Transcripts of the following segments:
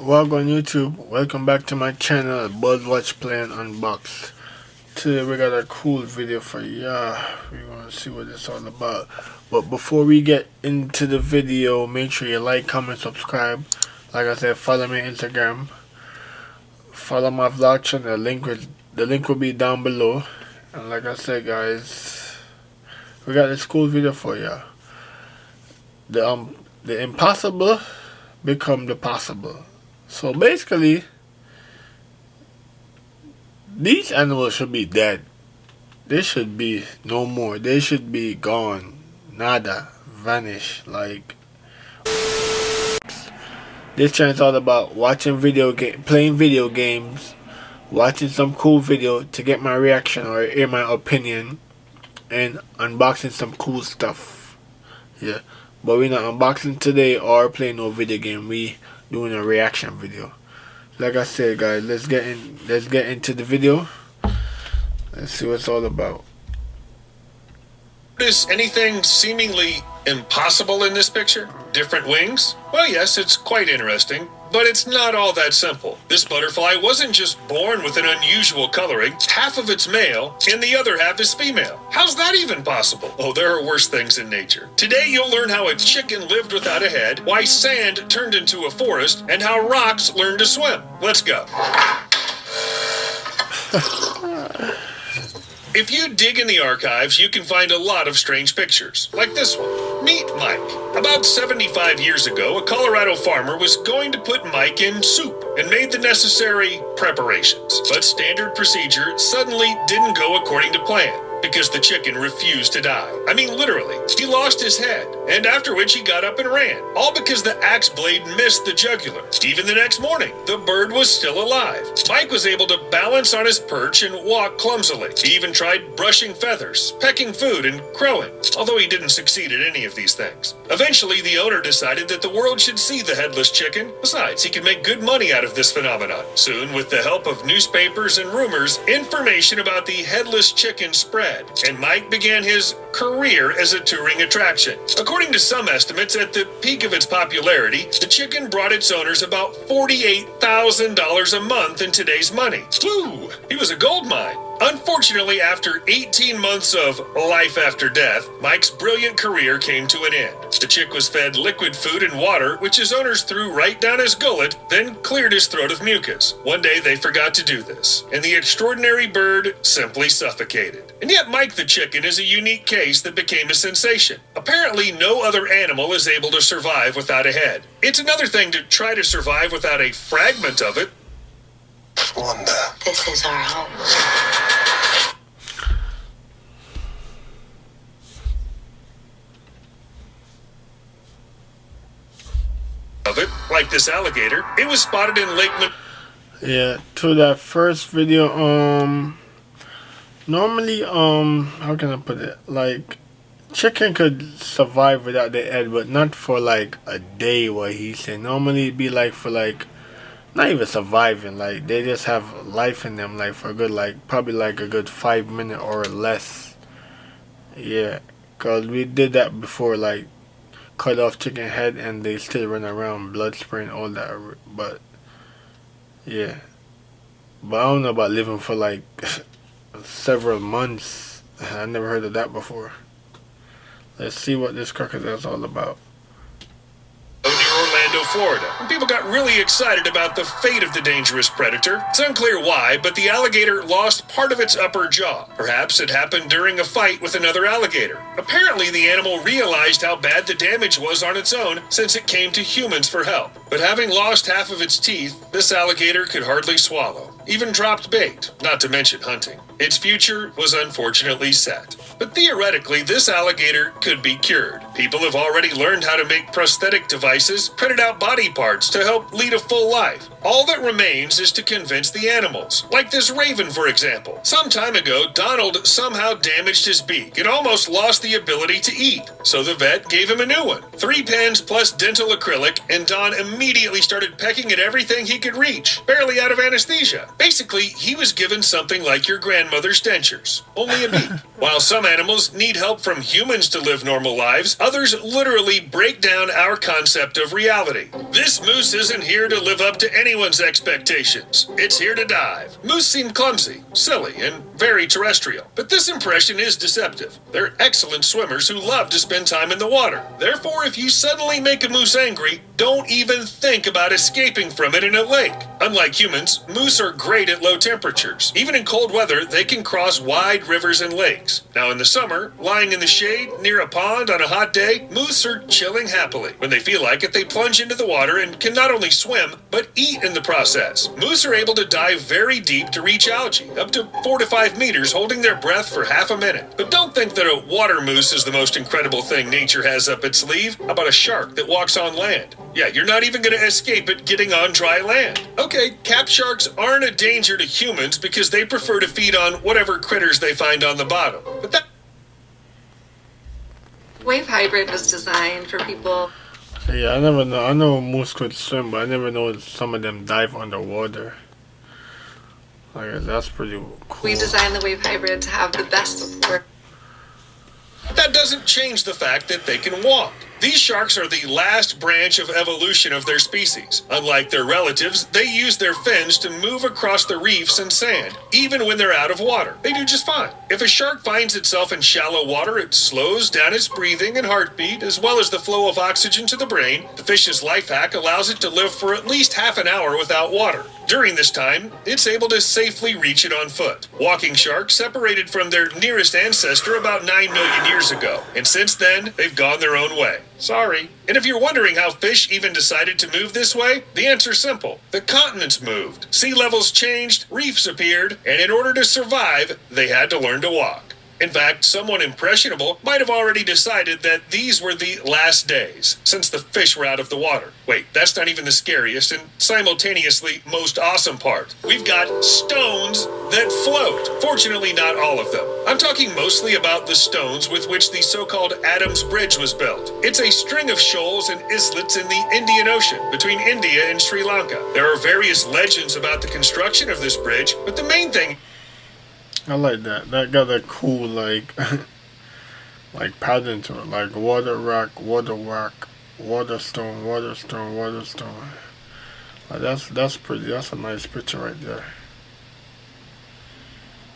Welcome YouTube, welcome back to my channel, Buzz Watch Play and Unbox. Today we got a cool video for ya. We're gonna see what it's all about. But before we get into the video, make sure you like, comment, subscribe. Like I said, follow me on Instagram. Follow my vlog channel, the link will be down below. And like I said guys, we got this cool video for ya. The impossible become the possible. So basically, these animals should be dead. They should be no more. They should be gone. Nada. Vanish. Like, this channel is all about watching playing video games, watching some cool video to get my reaction or hear my opinion, and unboxing some cool stuff. Yeah. But we're not unboxing today or playing no video game. We doing a reaction video. Like I said guys, let's get into the video. Let's see what it's all about. Is anything seemingly impossible in this picture? Different wings? Well, yes, it's quite interesting, but it's not all that simple. This butterfly wasn't just born with an unusual coloring. Half of it's male, and the other half is female. How's that even possible? Oh, there are worse things in nature. Today, you'll learn how a chicken lived without a head, why sand turned into a forest, and how rocks learned to swim. Let's go. If you dig in the archives, you can find a lot of strange pictures, like this one. Meet Mike. About 75 years ago, a Colorado farmer was going to put Mike in soup and made the necessary preparations. But standard procedure suddenly didn't go according to plan, because the chicken refused to die. I mean, literally. He lost his head, and after which he got up and ran, all because the axe blade missed the jugular. Even the next morning, the bird was still alive. Mike was able to balance on his perch and walk clumsily. He even tried brushing feathers, pecking food, and crowing, although he didn't succeed at any of these things. Eventually, the owner decided that the world should see the headless chicken. Besides, he could make good money out of this phenomenon. Soon, with the help of newspapers and rumors, information about the headless chicken spread, and Mike began his career as a touring attraction. According to some estimates, at the peak of its popularity, the chicken brought its owners about $48,000 a month in today's money. Woo! He was a gold mine. Unfortunately, after 18 months of life after death, Mike's brilliant career came to an end. The chick was fed liquid food and water, which his owners threw right down his gullet, then cleared his throat of mucus. One day they forgot to do this, and the extraordinary bird simply suffocated. And yet Mike the chicken is a unique case that became a sensation. Apparently no other animal is able to survive without a head. It's another thing to try to survive without a fragment of it. Wanda. This is our home. Like this alligator, it was spotted in Lake Yeah, to that first video, normally, how can I put it? Like, chicken could survive without their head, but not for like a day, what he said. Normally it'd be like for like, not even surviving, like they just have life in them, like for a good, like probably like a good 5 minutes or less. Yeah, cause we did that before, like cut off chicken head and they still run around, blood spraying, all that. But yeah, but I don't know about living for like several months. I never heard of that before. Let's see what this crocodile's all about. near Orlando, Florida. And people got really excited about the fate of the dangerous predator. It's unclear why, but the alligator lost part of its upper jaw. Perhaps it happened during a fight with another alligator. Apparently, the animal realized how bad the damage was on its own since it came to humans for help. But having lost half of its teeth, this alligator could hardly swallow. Even dropped bait, not to mention hunting. Its future was unfortunately set. But theoretically, this alligator could be cured. People have already learned how to make prosthetic devices, printed out body parts to help lead a full life. All that remains is to convince the animals, like this raven, for example. Some time ago, Donald somehow damaged his beak and almost lost the ability to eat. So the vet gave him a new one. 3 pens plus dental acrylic, and Don immediately started pecking at everything he could reach, barely out of anesthesia. Basically, he was given something like your grandmother's dentures, only a beak. While some animals need help from humans to live normal lives, Others literally break down our concept of reality. This moose isn't here to live up to anyone's expectations. It's here to dive. Moose seem clumsy, silly, and very terrestrial. But this impression is deceptive. They're excellent swimmers who love to spend time in the water. Therefore, if you suddenly make a moose angry, don't even think about escaping from it in a lake. Unlike humans, moose are great at low temperatures. Even in cold weather, they can cross wide rivers and lakes. Now in the summer, lying in the shade near a pond on a hot day, moose are chilling happily. When they feel like it, they plunge into the water and can not only swim, but eat in the process. Moose are able to dive very deep to reach algae, up to 4 to 5 meters, holding their breath for half a minute. But don't think that a water moose is the most incredible thing nature has up its sleeve. How about a shark that walks on land? Yeah, you're not even going to escape it getting on dry land. Okay, cap sharks aren't a danger to humans because they prefer to feed on whatever critters they find on the bottom. But that Wave hybrid was designed for people. Yeah, I never know. I know moose could swim, but I never know some of them dive underwater. Like, that's pretty cool. We designed the wave hybrid to have the best support. That doesn't change the fact that they can walk. These sharks are the last branch of evolution of their species. Unlike their relatives, they use their fins to move across the reefs and sand, even when they're out of water. They do just fine. If a shark finds itself in shallow water, it slows down its breathing and heartbeat, as well as the flow of oxygen to the brain. The fish's life hack allows it to live for at least half an hour without water. During this time, it's able to safely reach it on foot. Walking sharks separated from their nearest ancestor about 9 million years ago, and since then, they've gone their own way. Sorry. And if you're wondering how fish even decided to move this way, the answer's simple. The continents moved, sea levels changed, reefs appeared, and in order to survive, they had to learn to walk. In fact, someone impressionable might have already decided that these were the last days, since the fish were out of the water. Wait, that's not even the scariest and simultaneously most awesome part. We've got stones that float. Fortunately, not all of them. I'm talking mostly about the stones with which the so-called Adams Bridge was built. It's a string of shoals and islets in the Indian Ocean between India and Sri Lanka. There are various legends about the construction of this bridge, but the main thing I like that. That got a cool, like, like pattern to it. Like water rock, water stone, water stone, water stone. Like that's pretty. That's a nice picture right there.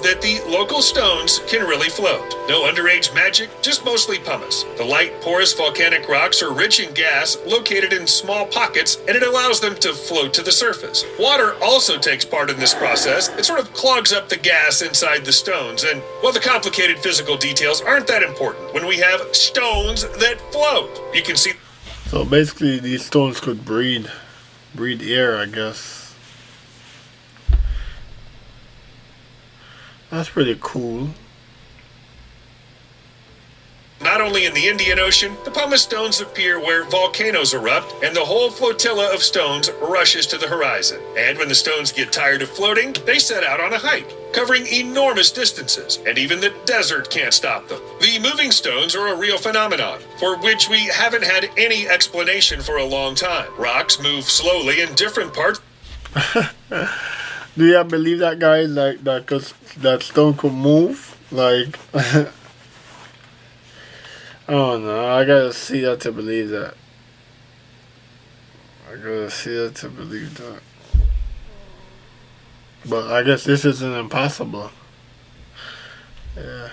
that the local stones can really float. No underage magic, just mostly pumice. The light, porous volcanic rocks are rich in gas, located in small pockets, and it allows them to float to the surface. Water also takes part in this process. It sort of clogs up the gas inside the stones, and, well, the complicated physical details aren't that important when we have stones that float. You can see... So basically these stones could breathe air, I guess. That's pretty cool. Not only in the Indian Ocean, the pumice stones appear where volcanoes erupt and the whole flotilla of stones rushes to the horizon. And when the stones get tired of floating, they set out on a hike, covering enormous distances, and even the desert can't stop them. The moving stones are a real phenomenon, for which we haven't had any explanation for a long time. Rocks move slowly in different parts. Do you believe that, guys? Like that, cause that stone could move. Like, I don't know. I gotta see that to believe that. But I guess this isn't impossible. Yeah.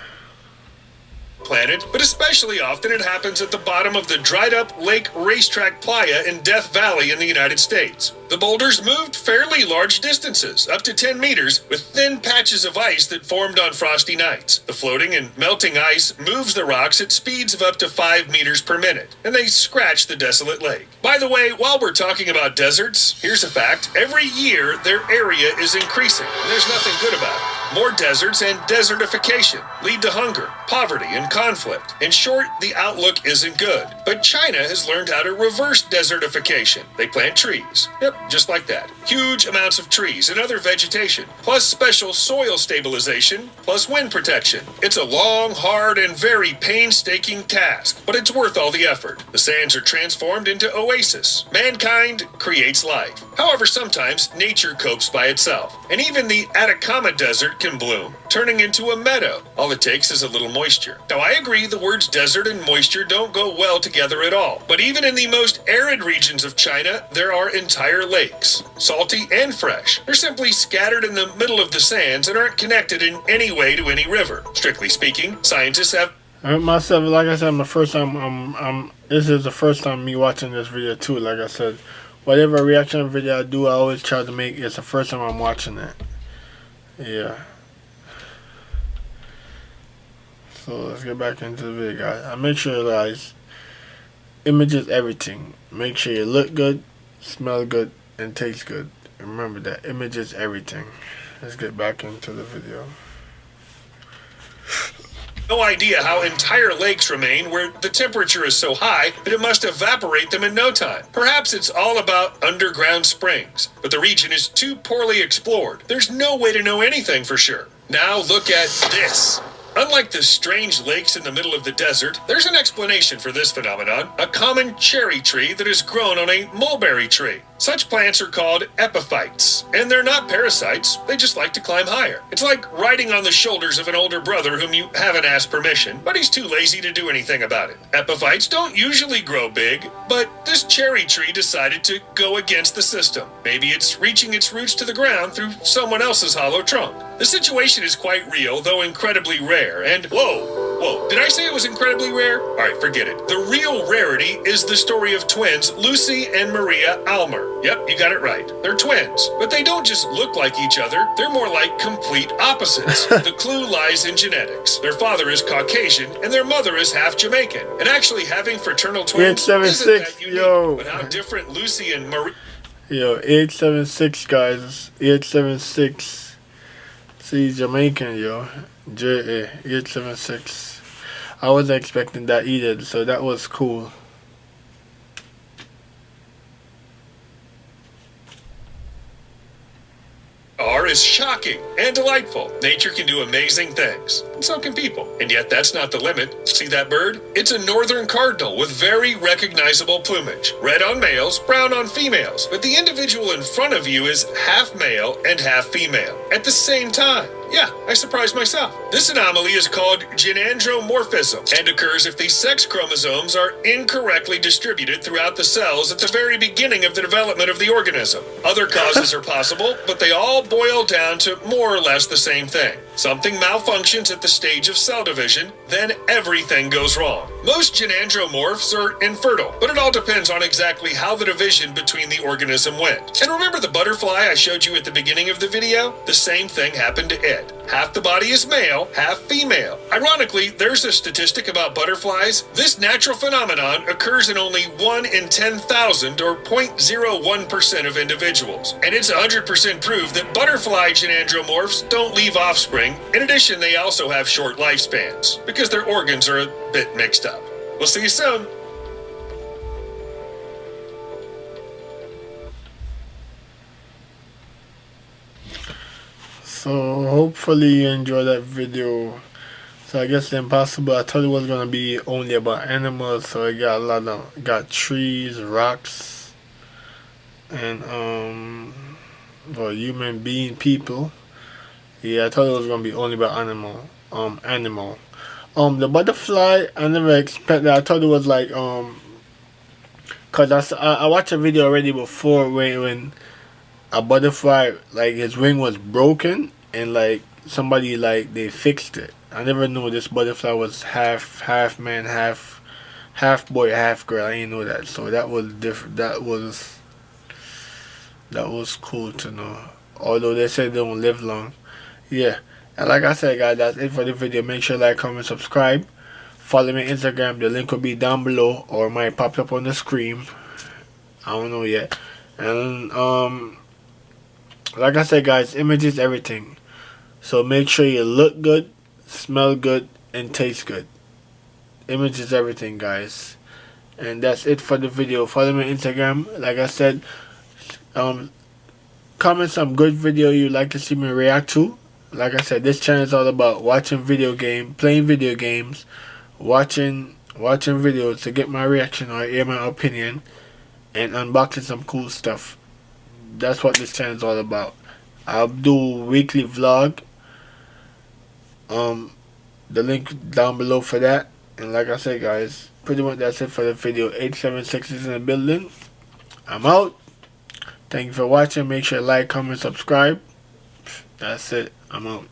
Planet, but especially often it happens at the bottom of the dried-up Lake Racetrack Playa in Death Valley in the United States. The boulders moved fairly large distances, up to 10 meters, with thin patches of ice that formed on frosty nights. The floating and melting ice moves the rocks at speeds of up to 5 meters per minute, and they scratch the desolate lake. By the way, while we're talking about deserts, here's a fact. Every year, their area is increasing, and there's nothing good about it. More deserts and desertification lead to hunger, poverty, and conflict. In short, the outlook isn't good. But China has learned how to reverse desertification. They plant trees. Yep, just like that. Huge amounts of trees and other vegetation, plus special soil stabilization, plus wind protection. It's a long, hard, and very painstaking task, but it's worth all the effort. The sands are transformed into oasis. Mankind creates life. However, sometimes nature copes by itself. And even the Atacama Desert desert can bloom, turning into a meadow. All it takes is a little moisture. Now, I agree the words desert and moisture don't go well together at all. But even in the most arid regions of China, there are entire lakes, salty and fresh. They're simply scattered in the middle of the sands and aren't connected in any way to any river. Strictly speaking, scientists have... Myself, like I said, this is the first time me watching this video too. Like I said, whatever reaction video I do, I always try to make it's the first time I'm watching it. Yeah. So let's get back into the video, guys. I make sure, guys, images everything. Make sure you look good, smell good, and taste good. Remember that images everything. Let's get back into the video. No idea how entire lakes remain where the temperature is so high that it must evaporate them in no time. Perhaps it's all about underground springs, but the region is too poorly explored. There's no way to know anything for sure. Now look at this. Unlike the strange lakes in the middle of the desert, there's an explanation for this phenomenon, a common cherry tree that is grown on a mulberry tree. Such plants are called epiphytes, and they're not parasites, they just like to climb higher. It's like riding on the shoulders of an older brother whom you haven't asked permission, but he's too lazy to do anything about it. Epiphytes don't usually grow big, but this cherry tree decided to go against the system. Maybe it's reaching its roots to the ground through someone else's hollow trunk. The situation is quite real, though incredibly rare, and whoa, did I say it was incredibly rare? Alright, forget it. The real rarity is the story of twins Lucy and Maria Almer. Yep, you got it right. They're twins. But they don't just look like each other, they're more like complete opposites. The clue lies in genetics. Their father is Caucasian, and their mother is half Jamaican. And actually having fraternal twins isn't that unique. Yo. But how different Lucy and Maria... Yo, 876, guys. 876. See, Jamaican, yo. JA, 876. I wasn't expecting that either, so that was cool. Is shocking and delightful. Nature can do amazing things, and so can people. And yet that's not the limit. See that bird? It's a northern cardinal with very recognizable plumage. Red on males, brown on females. But the individual in front of you is half male and half female at the same time. Yeah, I surprised myself. This anomaly is called gynandromorphism and occurs if the sex chromosomes are incorrectly distributed throughout the cells at the very beginning of the development of the organism. Other causes are possible, but they all boil down to more or less the same thing. Something malfunctions at the stage of cell division, then everything goes wrong. Most gynandromorphs are infertile, but it all depends on exactly how the division between the organism went. And remember the butterfly I showed you at the beginning of the video? The same thing happened to it. Half the body is male, half female. Ironically, there's a statistic about butterflies. This natural phenomenon occurs in only 1 in 10,000 or 0.01% of individuals. And it's 100% proof that butterfly gynandromorphs don't leave offspring. In addition, they also have short lifespans because their organs are a bit mixed up. We'll see you soon. So hopefully you enjoyed that video. So I guess the impossible, I thought it was gonna be only about animals, so it got a lot of, got trees, rocks, and well, human being, people. Yeah, I thought it was gonna be only about animal. The butterfly, I never expected. I thought it was like cause I watched a video already before when a butterfly, like his wing was broken and like somebody, like they fixed it. I never knew this butterfly was half man, half boy, half girl. I didn't know that, so that was different. That was cool to know. Although they said they don't live long. Yeah, and like I said, guys, that's it for the video. Make sure like, comment, subscribe. Follow me on Instagram. The link will be down below, or it might pop up on the screen. I don't know yet. And like I said, guys, images everything. So make sure you look good, smell good, and taste good. Images everything, guys. And that's it for the video. Follow me on Instagram. Like I said, comment some good video you'd like to see me react to. Like I said, this channel is all about watching playing video games, watching videos to get my reaction or hear my opinion, and unboxing some cool stuff. That's what this channel is all about. I'll do weekly vlog, The link down below for that. And like I said, guys, pretty much that's it for the video. 876 is in the building. I'm out. Thank you for watching. Make sure to like, comment, subscribe. That's it. I'm out.